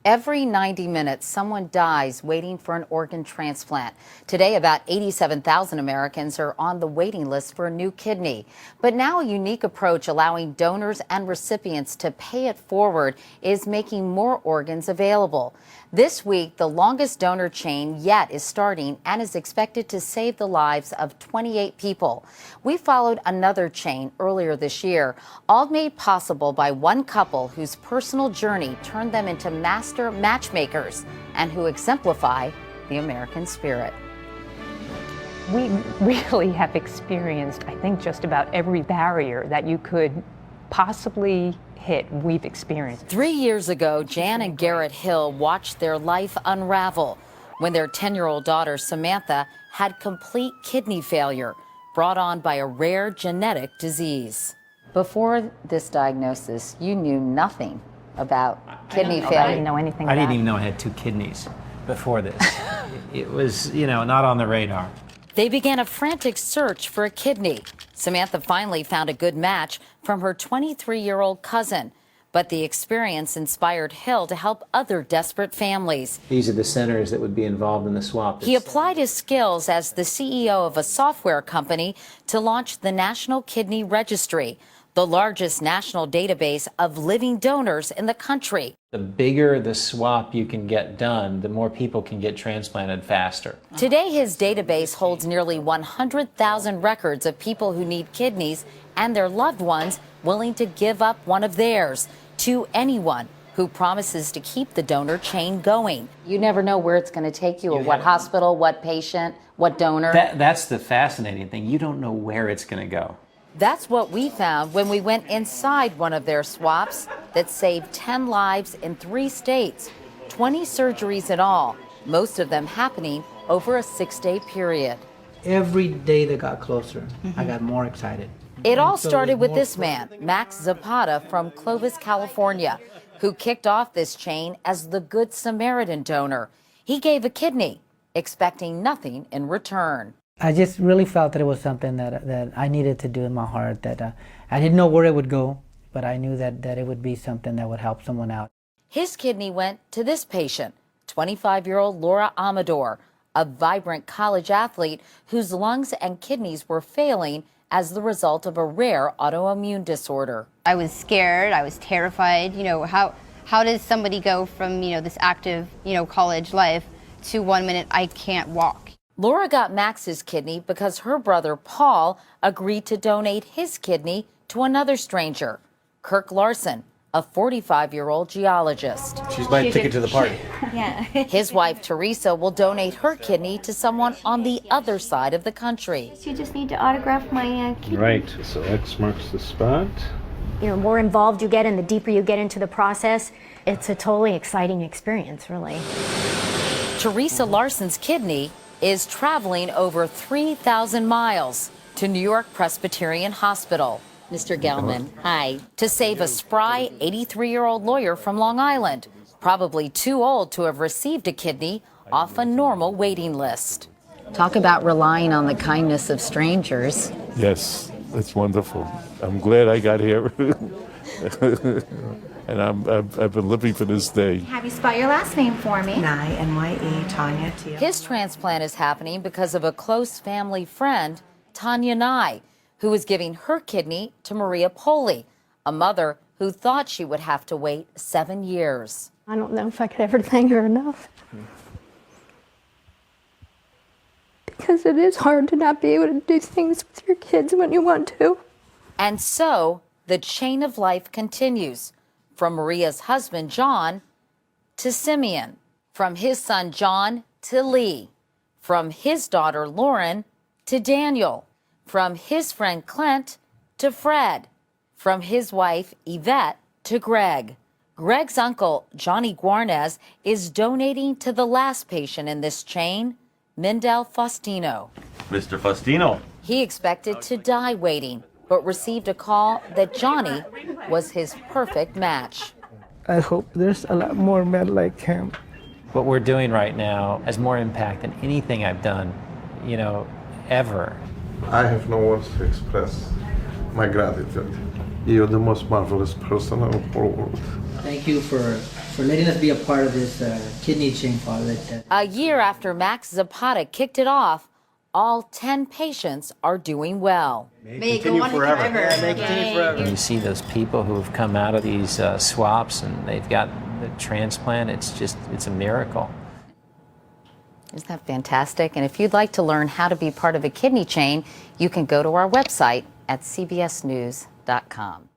Every 90 minutes, someone dies waiting for an organ transplant. Today, about 87,000 Americans are on the waiting list for a new kidney. But now a unique approach allowing donors and recipients to pay it forward is making more organs available. This week, the longest donor chain yet is starting and is expected to save the lives of 28 people. We followed another chain earlier this year, all made possible by one couple whose personal journey turned them into master matchmakers and who exemplify the American spirit. We really have experienced, I think, just about every barrier that you could possibly hit, we've experienced. 3 years ago, Jan and Garrett Hill watched their life unravel when their 10-year-old daughter, Samantha, had complete kidney failure brought on by a rare genetic disease. Before this diagnosis, you knew nothing about kidney failure. I didn't know anything about it. I didn't even know I had 2 kidneys before this. It was, not on the radar. They began a frantic search for a kidney. Samantha finally found a good match from her 23-year-old cousin. But the experience inspired Hill to help other desperate families. These are the centers that would be involved in the swap. He applied his skills as the CEO of a software company to launch the National Kidney Registry, the largest national database of living donors in the country. The bigger the swap you can get done, the more people can get transplanted faster. Today, his database holds nearly 100,000 records of people who need kidneys and their loved ones willing to give up one of theirs to anyone who promises to keep the donor chain going. You never know where it's going to take you, or what hospital, what patient, what donor. That's the fascinating thing. You don't know where it's going to go. That's what we found when we went inside one of their swaps that saved 10 lives in 3 states, 20 surgeries in all, most of them happening over a 6-day period. Every day that got closer, I got more excited. It all started with this man, Max Zapata from Clovis, California, who kicked off this chain as the Good Samaritan donor. He gave a kidney, expecting nothing in return. I just really felt that it was something that I needed to do in my heart, that I didn't know where it would go, but I knew that it would be something that would help someone out. His kidney went to this patient, 25-year-old Laura Amador, a vibrant college athlete whose lungs and kidneys were failing as the result of a rare autoimmune disorder. I was scared, I was terrified. How does somebody go from, this active, college life to 1 minute I can't walk? Laura got Max's kidney because her brother Paul agreed to donate his kidney to another stranger, Kirk Larson, a 45-year-old geologist. She's my ticket to the party. Yeah. His wife Teresa will donate her kidney to someone on the other side of the country. You just need to autograph my kidney. Right, so X marks the spot. The more involved you get and the deeper you get into the process, it's a totally exciting experience, really. Teresa Larson's kidney is traveling over 3,000 miles to New York Presbyterian Hospital. Mr. Gelman, hi. To save a spry 83-year-old lawyer from Long Island, probably too old to have received a kidney off a normal waiting list. Talk about relying on the kindness of strangers. Yes, it's wonderful. I'm glad I got here. And I've been living for this day. Have you spell your last name for me? Nye, N-Y-E, Tanya, T. His transplant is happening because of a close family friend, Tanya Nye, who is giving her kidney to Maria Poli, a mother who thought she would have to wait 7 years. I don't know if I could ever thank her enough. Because it is hard to not be able to do things with your kids when you want to. And so the chain of life continues. From Maria's husband, John, to Simeon. From his son, John, to Lee. From his daughter, Lauren, to Daniel. From his friend, Clint, to Fred. From his wife, Yvette, to Greg. Greg's uncle, Johnny Guarnez, is donating to the last patient in this chain, Mindel Faustino. Mr. Faustino. He expected to die waiting, but received a call that Johnny was his perfect match. I hope there's a lot more men like him. What we're doing right now has more impact than anything I've done, ever. I have no words to express my gratitude. You're the most marvelous person in the whole world. Thank you for for letting us be a part of this kidney chain, Father. A year after Max Zapata kicked it off, all 10 patients are doing well. May it go on forever. When you see those people who have come out of these swaps and they've got the transplant, it's a miracle. Isn't that fantastic? And if you'd like to learn how to be part of a kidney chain, you can go to our website at cbsnews.com.